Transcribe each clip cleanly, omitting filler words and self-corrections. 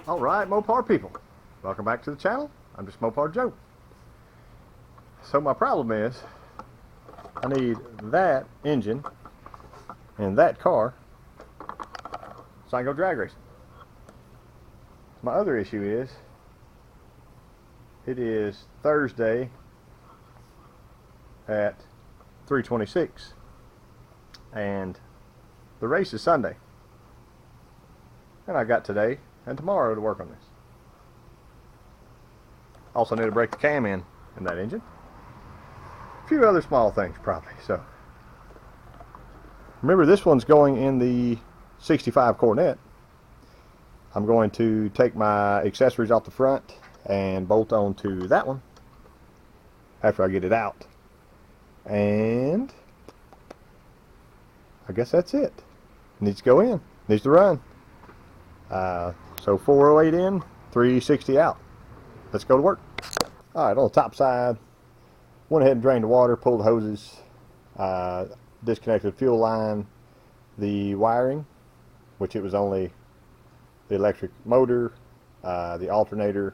Alright, Mopar people, welcome back to the channel. I'm just Mopar Joe. So my problem is, I need that engine and that car so I can go drag racing. My other issue is, it is Thursday at 3:26 and the race is Sunday. And I got today and tomorrow to work on this. Also need to break the cam in that engine. A few other small things probably. So remember, this one's going in the 65 Coronet. I'm going to take my accessories off the front and bolt onto that one after I get it out. And I guess that's it. Needs to go in. Needs to run. So 408 in, 360 out. Let's go to work. Alright, on the top side, went ahead and drained the water, pulled the hoses, disconnected the fuel line, the wiring, which it was only the electric motor, the alternator,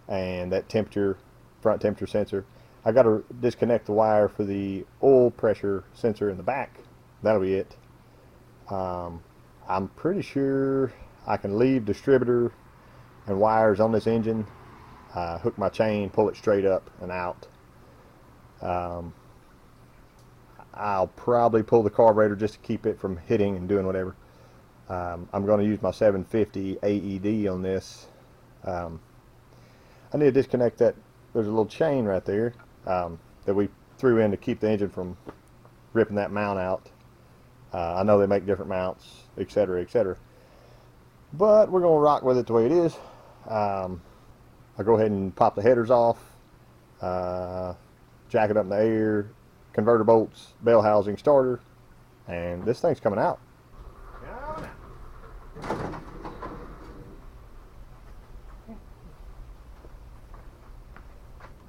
and that temperature, front temperature sensor. I got to disconnect the wire for the oil pressure sensor in the back. That'll be it. I'm pretty sure I can leave distributor and wires on this engine, hook my chain, pull it straight up and out. I'll probably pull the carburetor just to keep it from hitting and doing whatever. I'm going to use my 750 AED on this. I need to disconnect that. There's a little chain right there that we threw in to keep the engine from ripping that mount out. I know they make different mounts, etc., etc. But we're going to rock with it the way it is. I'll go ahead and pop the headers off, jack it up in the air, converter bolts, bell housing, starter, and this thing's coming out.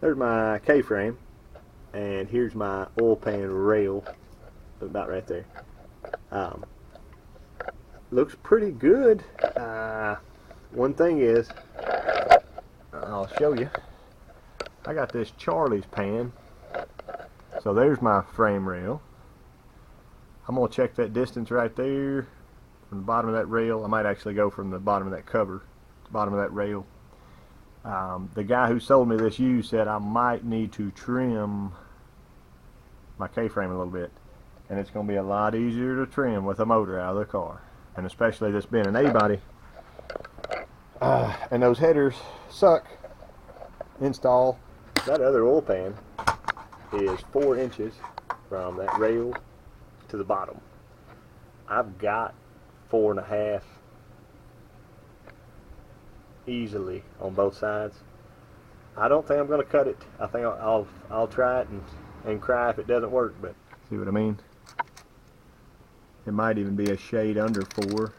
There's my K-frame, and here's my oil pan rail, about right there. Looks pretty good. One thing is, I'll show you, I got this Charlie's pan, so there's my frame rail. I'm going to check that distance right there from the bottom of that rail. I might actually go from the bottom of that cover to the bottom of that rail. The guy who sold me this used said I might need to trim my K-frame a little bit, and it's going to be a lot easier to trim with a motor out of the car, and especially this being an A-body. And those headers suck. Install. That other oil pan is 4 inches from that rail to the bottom. I've got 4.5 easily on both sides. I don't think I'm going to cut it. I think I'll try it and cry if it doesn't work, but see what I mean? It might even be a shade under 4.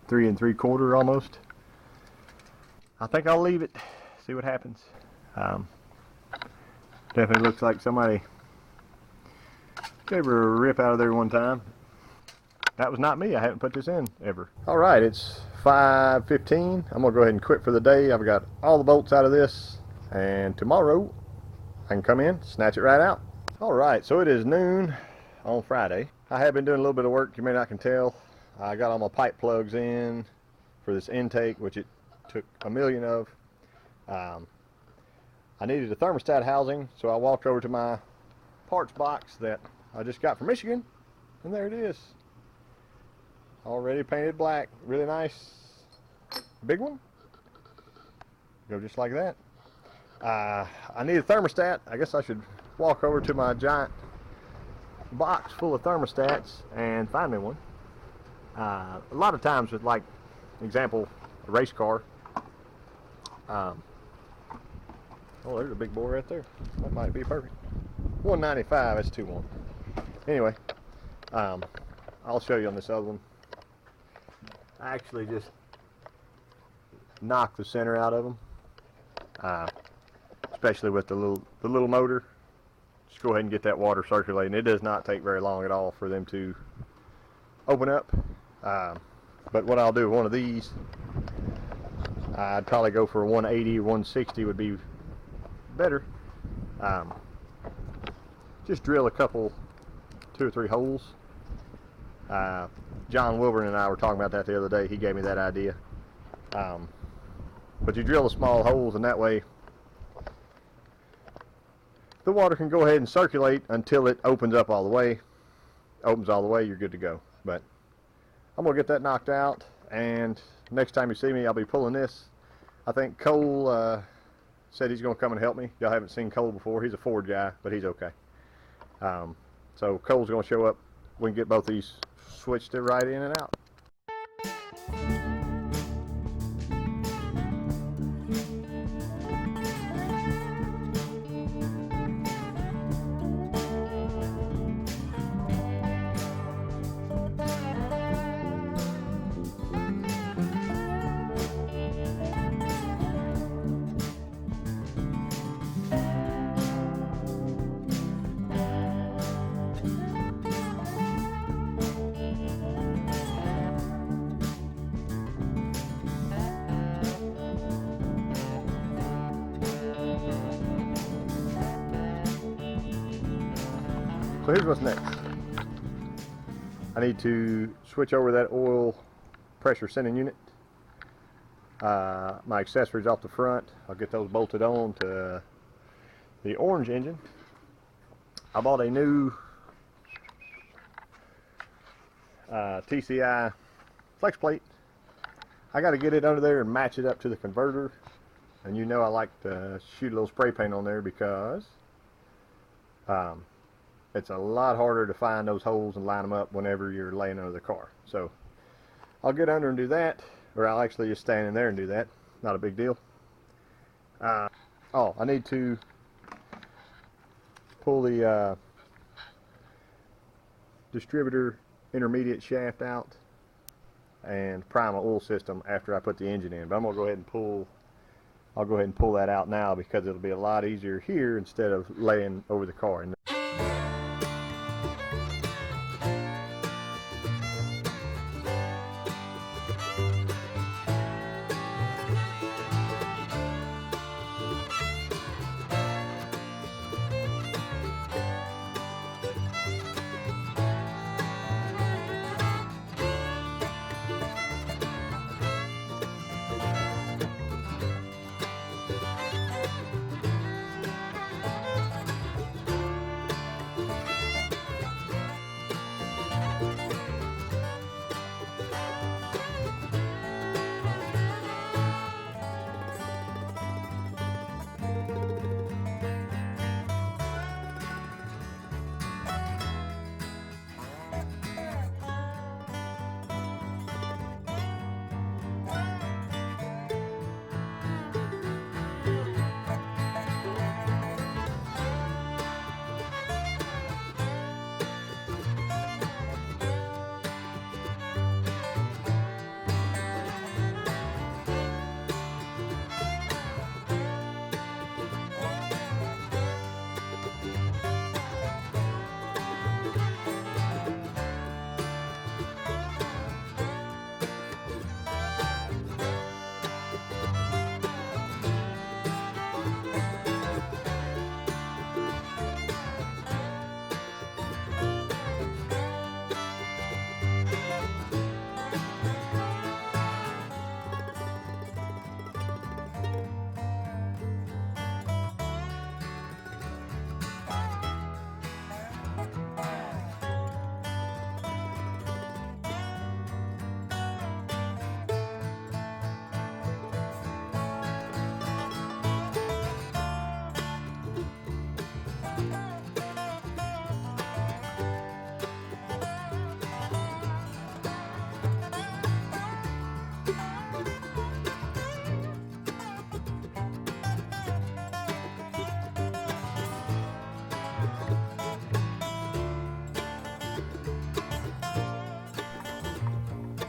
3 3/4 almost. I think I'll leave it, see what happens. Definitely looks like somebody gave her a rip out of there one time. That was not me. I haven't put this in ever. Alright, it's 5:15. I'm going to go ahead and quit for the day. I've got all the bolts out of this, and tomorrow I can come in, snatch it right out. Alright, so it is noon on Friday. I have been doing a little bit of work, you may not can tell. I got all my pipe plugs in for this intake, which it took a million of. I needed a thermostat housing, so I walked over to my parts box that I just got from Michigan, and there it is. Already painted black, really nice. Big one. Go just like that. I need a thermostat. I guess I should walk over to my giant box full of thermostats and find me one. A lot of times with, like, example, a race car. Oh, there's a big boy right there. That might be perfect. 195, that's 2-1. Anyway, I'll show you on this other one. I actually just knocked the center out of them, especially with the little motor. Just go ahead and get that water circulating. It does not take very long at all for them to open up. But what I'll do, one of these, I'd probably go for a 180 or 160 would be better. Just drill a couple, 2 or 3 holes. John Wilburn and I were talking about that the other day. He gave me that idea. But you drill the small holes, and that way the water can go ahead and circulate until it opens up all the way. Opens all the way, you're good to go. But I'm gonna get that knocked out, and next time you see me, I'll be pulling this. I think Cole said he's gonna come and help me. Y'all haven't seen Cole before. He's a Ford guy, but he's okay. So Cole's gonna show up. We can get both these switched right in and out. So here's what's next. I need to switch over that oil pressure sending unit. My accessories off the front, I'll get those bolted on to the orange engine. I bought a new TCI flex plate. I got to get it under there and match it up to the converter. And you know I like to shoot a little spray paint on there because it's a lot harder to find those holes and line them up whenever you're laying under the car. So I'll get under and do that, or I'll actually just stand in there and do that. Not a big deal. Oh, I need to pull the distributor intermediate shaft out and prime my oil system after I put the engine in. But I'm gonna go ahead and pull. I'll go ahead and pull that out now because it'll be a lot easier here instead of laying over the car.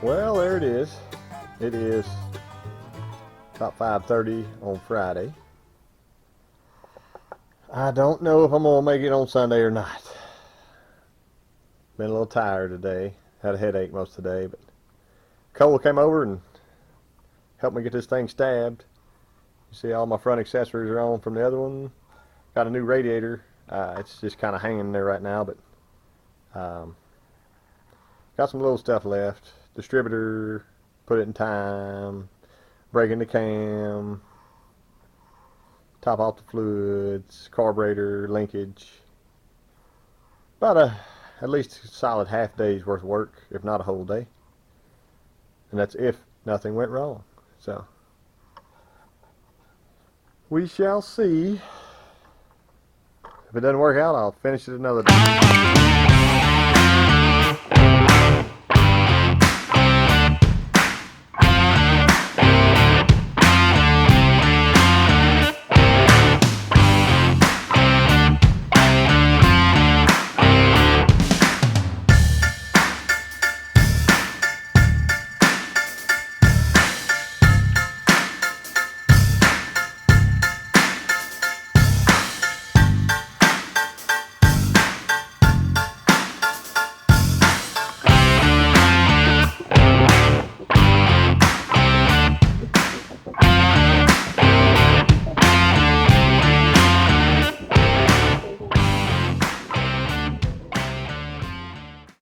Well, there it is. It is about 5:30 on Friday. I don't know if I'm going to make it on Sunday or not. Been a little tired today. Had a headache most of the day, but Cole came over and helped me get this thing stabbed. You see all my front accessories are on from the other one. Got a new radiator. It's just kind of hanging there right now, but got some little stuff left. Distributor, put it in time, breaking the cam, top off the fluids, carburetor, linkage. About at least a solid half day's worth of work, if not a whole day. And that's if nothing went wrong. So we shall see. If it doesn't work out, I'll finish it another day.